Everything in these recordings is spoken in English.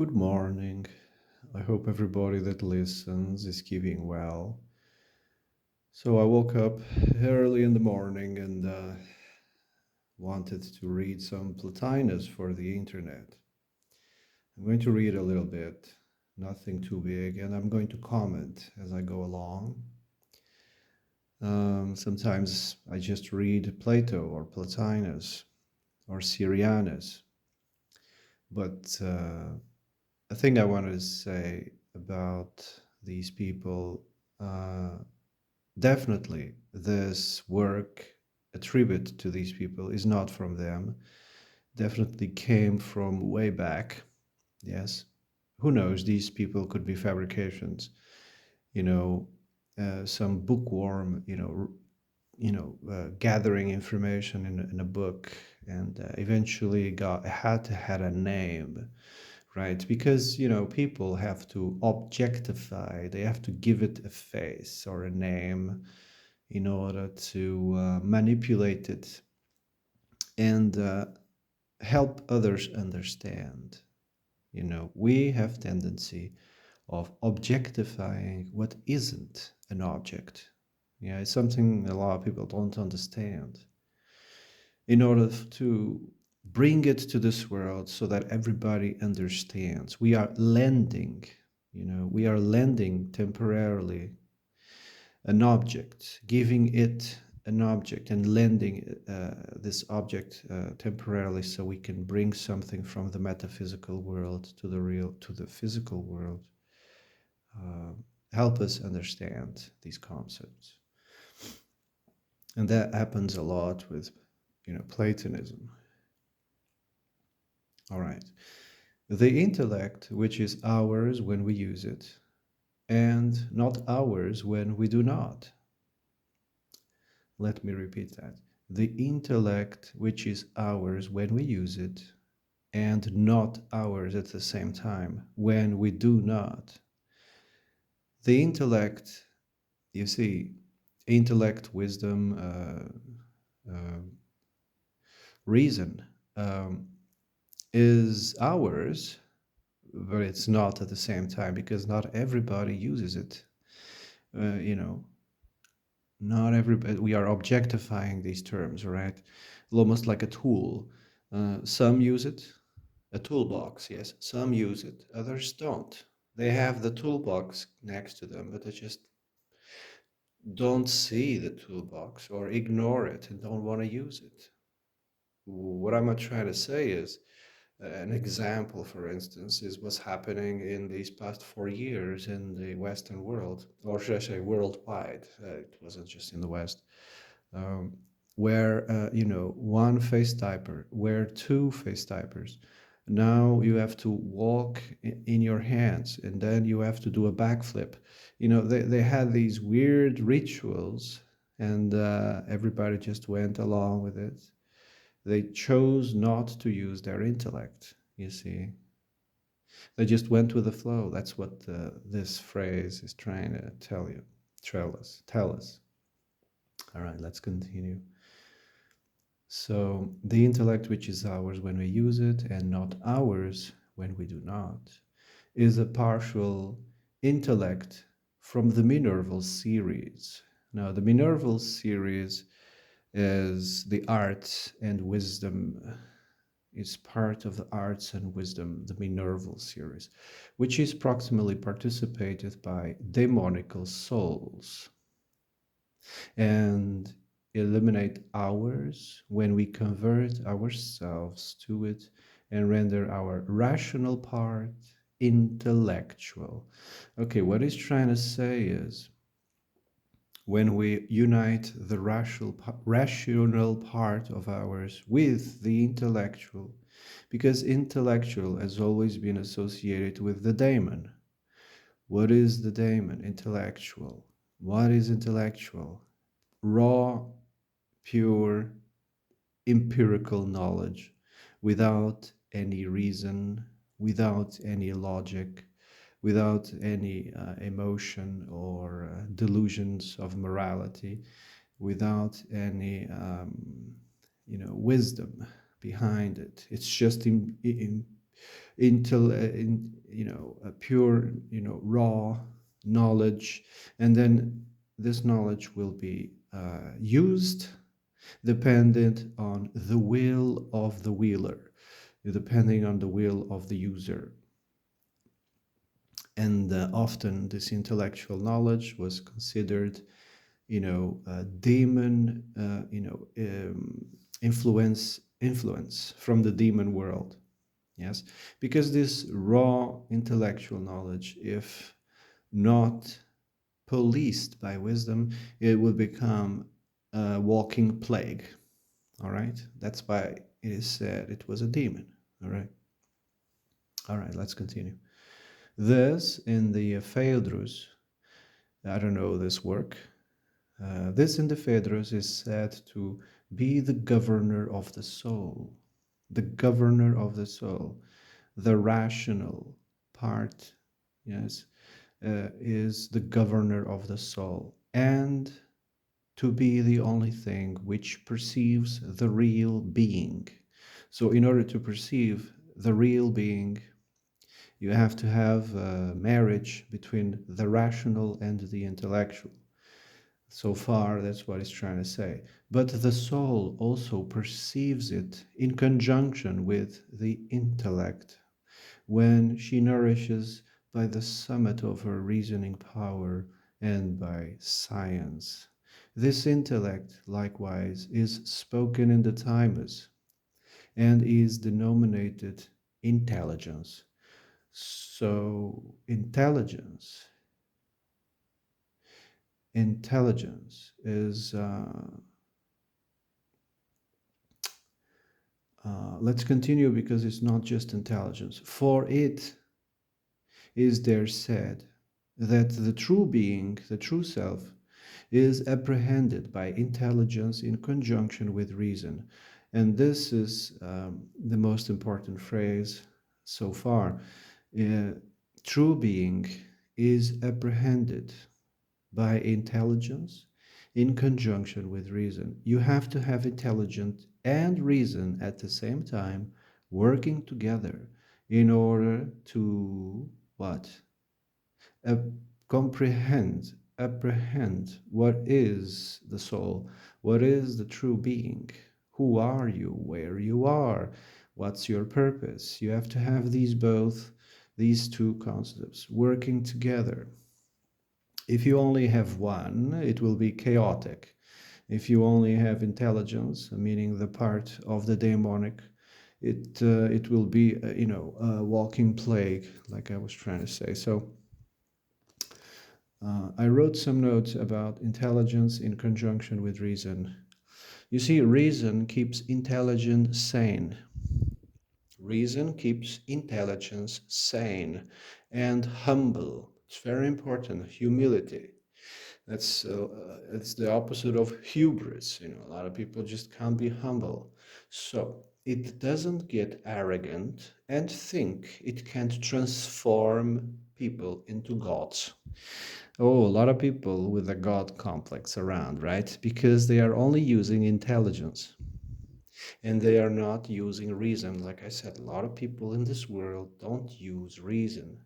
Good morning. I hope everybody that listens is keeping well. So I woke up early in the morning and wanted to read some Plotinus for the internet. I'm going to read a little bit, nothing too big, and I'm going to comment as I go along. Sometimes I just read Plato or Plotinus or Syrianus, but a thing I wanted to say about these people. Definitely, this work, a tribute to these people, is not from them. Definitely came from way back. Yes. Who knows? These people could be fabrications. You know, some bookworm. Gathering information in a book, and eventually got had a name, right? Because people have to objectify. They have to give it a face or a name in order to manipulate it and help others understand. We have tendency of objectifying what isn't an object. Yeah, it's something a lot of people don't understand. In order to bring it to this world so that everybody understands, we are lending temporarily an object, giving it an object and lending this object temporarily so we can bring something from the metaphysical world to the physical world. Uh, Help us understand these concepts. And that happens a lot with, Platonism. All right. The intellect, which is ours when we use it, and not ours when we do not. Let me repeat that. The intellect, which is ours when we use it, and not ours at the same time when we do not. The intellect, you see, intellect, wisdom, reason is ours, but it's not at the same time because not everybody uses it. Uh, you know, not everybody. We are objectifying these terms, right? Almost like a tool. Some use it, a toolbox. Yes, some use it, others don't. They have the toolbox next to them, but they just don't see the toolbox or ignore it and don't want to use it. What I'm trying to say is, an example, for instance, is what's happening in these past 4 years in the Western world, or should I say worldwide. It wasn't just in the West, um, where one face typer, where two face typers. Now you have to walk in your hands, and then you have to do a backflip. They had these weird rituals, and everybody just went along with it. They chose not to use their intellect, you see. They just went with the flow. That's what this phrase is trying to tell us. All right, let's continue. So, the intellect, which is ours when we use it and not ours when we do not, is a partial intellect from the Minerval series. Now, the Minerval series is the arts and wisdom. It's part of the arts and wisdom, the Minerval series, which is proximally participated by demonical souls and eliminate ours when we convert ourselves to it and render our rational part intellectual. Okay, what he's trying to say is, when we unite the rational part of ours with the intellectual, because intellectual has always been associated with the daemon. What is the daemon? Intellectual. What is intellectual? Raw, pure, empirical knowledge without any reason, without any logic, without any emotion or delusions of morality, without any wisdom behind it. It's just a pure, raw knowledge, and then this knowledge will be used dependent on the will of the wheeler, depending on the will of the user. And often this intellectual knowledge was considered, demon, influence from the demon world. Yes, because this raw intellectual knowledge, if not policed by wisdom, it will become a walking plague. All right, that's why it is said it was a demon. All right, let's continue. This in the Phaedrus, I don't know this work. This in the Phaedrus is said to be the governor of the soul, the governor of the soul, the rational part, yes, is the governor of the soul, and to be the only thing which perceives the real being. So, in order to perceive the real being, you have to have a marriage between the rational and the intellectual. So far, that's what it's trying to say. But the soul also perceives it in conjunction with the intellect when she nourishes by the summit of her reasoning power and by science. This intellect, likewise, is spoken in the Timus and is denominated intelligence. So, intelligence is, let's continue because it's not just intelligence. For it is there said that the true being, the true self, is apprehended by intelligence in conjunction with reason. And this is the most important phrase so far. Uh, True being is apprehended by intelligence in conjunction with reason. You have to have intelligence and reason at the same time working together in order to what? uh, apprehend what is the soul, what is the true being, who are you, where you are, what's your purpose. You have to have these two concepts working together. If you only have one, it will be chaotic. If you only have intelligence, meaning the part of the demonic, it will be a walking plague, like I was trying to say. So I wrote some notes about intelligence in conjunction with reason. You see, reason keeps intelligence sane. Reason keeps intelligence sane and humble. It's very important. Humility. It's the opposite of hubris. A lot of people just can't be humble. So it doesn't get arrogant and think it can't transform people into gods. Oh, a lot of people with a God complex around, right? Because they are only using intelligence and they are not using reason. Like I said, a lot of people in this world don't use reason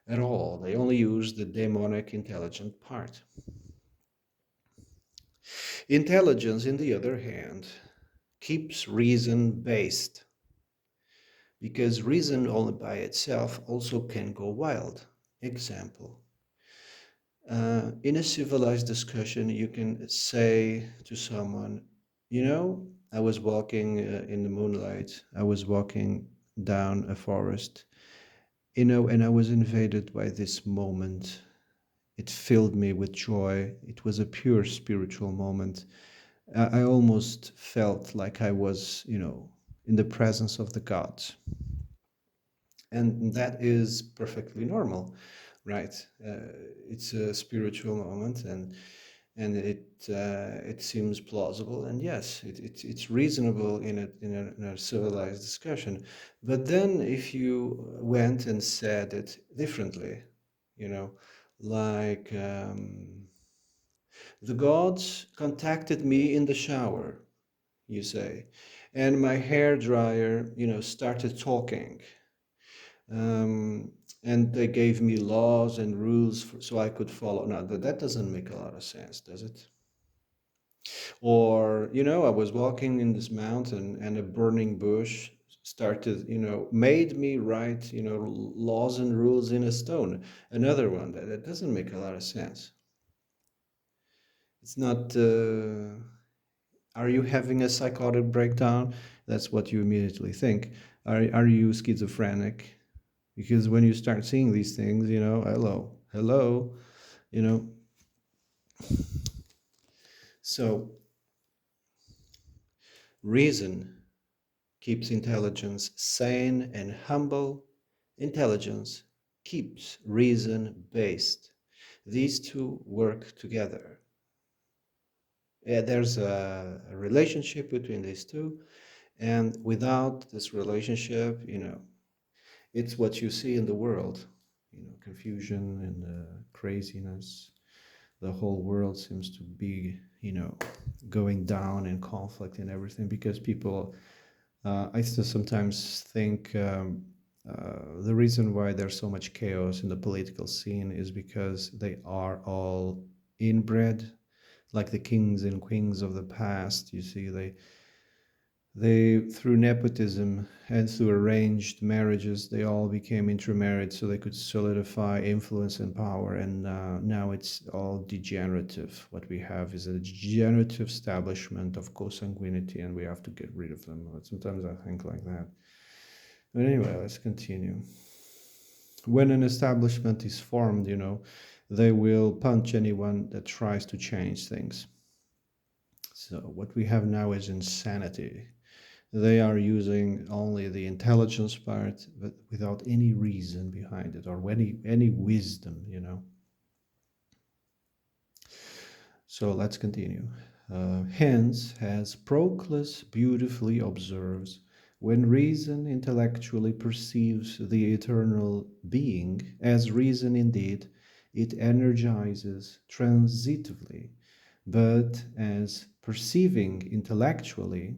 at all. They only use the demonic intelligent part. Intelligence, on the other hand, keeps reason based because reason only by itself also can go wild. Example. In a civilized discussion, you can say to someone, I was walking in the moonlight, I was walking down a forest, and I was invaded by this moment. It filled me with joy. It was a pure spiritual moment. I almost felt like I was, in the presence of the gods. And that is perfectly normal, right? It's a spiritual moment, and it seems plausible, and yes, it's reasonable in a civilized discussion. But then if you went and said it differently, you know, like the gods contacted me in the shower, you say, and my hair dryer, started talking. um, and they gave me laws and rules so I could follow. No, that doesn't make a lot of sense, does it? Or, I was walking in this mountain and a burning bush started, made me write, laws and rules in a stone. Another one that doesn't make a lot of sense. It's not, are you having a psychotic breakdown? That's what you immediately think. Are you schizophrenic? Because when you start seeing these things, hello, you know. So reason keeps intelligence sane and humble. Intelligence keeps reason based. These two work together. Yeah, there's a relationship between these two, and without this relationship, it's what you see in the world, confusion and craziness. The whole world seems to be, going down in conflict and everything because people, I still sometimes think the reason why there's so much chaos in the political scene is because they are all inbred, like the kings and queens of the past. You see, they through nepotism and through arranged marriages, they all became intermarried so they could solidify influence and power. And now it's all degenerative. What we have is a degenerative establishment of consanguinity, and we have to get rid of them. But sometimes I think like that. But anyway, let's continue. When an establishment is formed, they will punch anyone that tries to change things. So what we have now is insanity. They are using only the intelligence part, but without any reason behind it or any wisdom. So let's continue. Hence, as Proclus beautifully observes, when reason intellectually perceives the eternal being, as reason indeed, it energizes transitively, but as perceiving intellectually,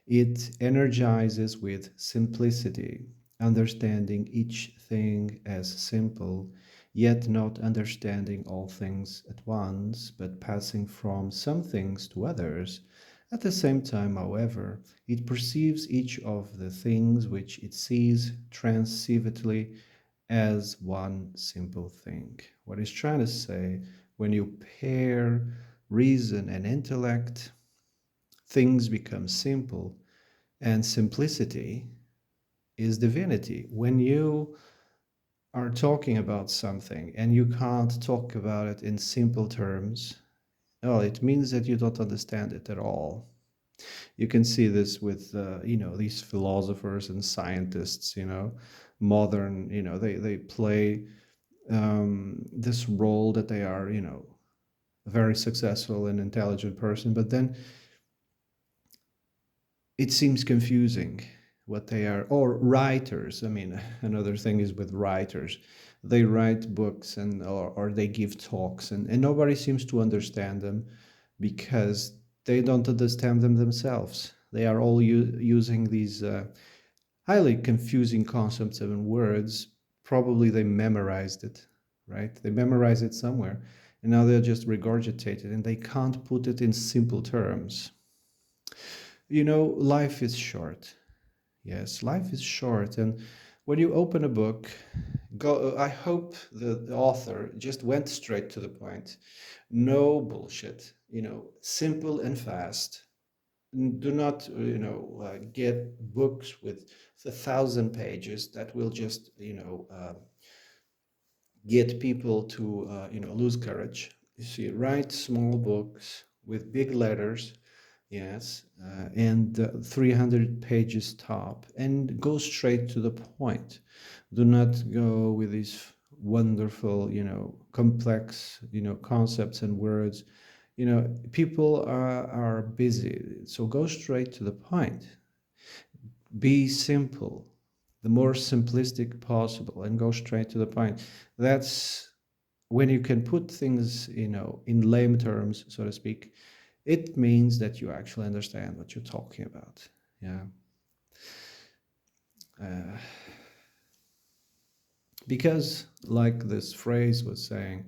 it energizes with simplicity, understanding each thing as simple, yet not understanding all things at once, but passing from some things to others. At the same time, however, it perceives each of the things which it sees transitively as one simple thing. What he's trying to say, when you pair reason and intellect, things become simple, and simplicity is divinity. When you are talking about something and you can't talk about it in simple terms, oh, it means that you don't understand it at all. You can see this with, these philosophers and scientists, modern, they play this role that they are, a very successful and intelligent person, but then it seems confusing what they are. Or writers, I mean, another thing is with writers, they write books or they give talks, and nobody seems to understand them because they don't understand them themselves. They are all using these highly confusing concepts and words. Probably they memorized it, right? They memorized it somewhere, and now they're just regurgitated and they can't put it in simple terms. Life is short. Yes, life is short. And when you open a book, I hope the author just went straight to the point. No bullshit, simple and fast. Do not, get books with 1,000 pages that will just, get people to, lose courage. You see, write small books with big letters. Yes, and 300 pages top, and go straight to the point. Do not go with these wonderful, complex, concepts and words. People are busy, so go straight to the point. Be simple, the more simplistic possible, and go straight to the point. That's when you can put things, in lame terms, so to speak. It means that you actually understand what you're talking about. Yeah. uh, Because, like this phrase was saying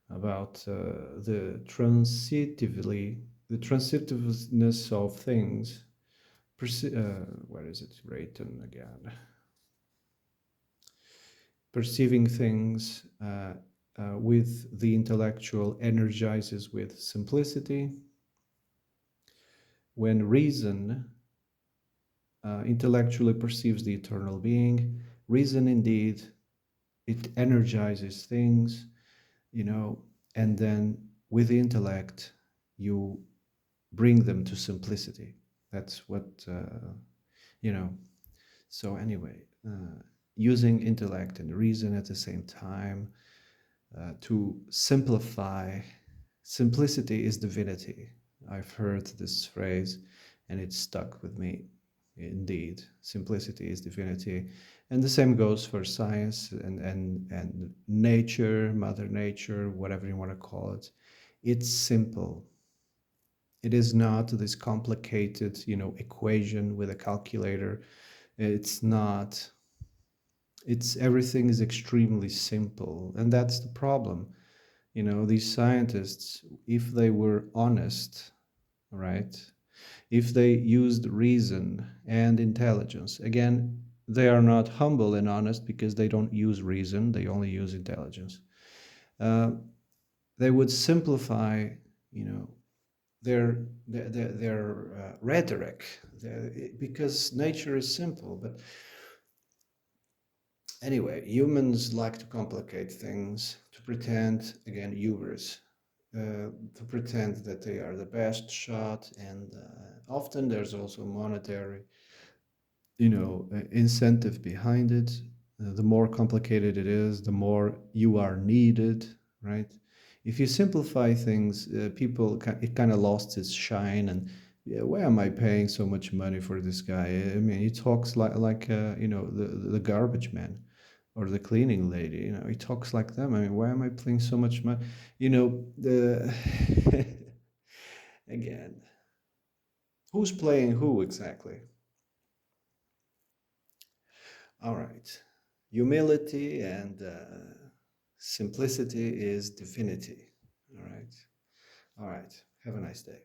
about the transitiveness of things, where is it written again? Perceiving things with the intellectual energizes with simplicity, when reason intellectually perceives the eternal being. Reason, indeed, it energizes things, you know, and then with the intellect, you bring them to simplicity. That's what, you know. So, anyway, using intellect and reason at the same time to simplify. Simplicity is divinity. I've heard this phrase and it stuck with me. Indeed, simplicity is divinity. And the same goes for science and nature, Mother Nature, whatever you want to call it. It's simple. It is not this complicated, equation with a calculator. It's not. It's everything is extremely simple, and that's the problem. These scientists, if they were honest, right, if they used reason and intelligence, again, they are not humble and honest because they don't use reason, they only use intelligence. uh, they would simplify, you know their rhetoric, because nature is simple. But anyway, humans like to complicate things, to pretend, again, hubris, to pretend that they are the best shot, and often there's also monetary, incentive behind it. The more complicated it is, the more you are needed, right? If you simplify things, it kind of lost its shine. And yeah, why am I paying so much money for this guy? I mean, he talks like the garbage man or the cleaning lady. He talks like them. I mean, why am I paying so much money? The again, who's playing who exactly? All right. Humility and simplicity is divinity. All right. All right. Have a nice day.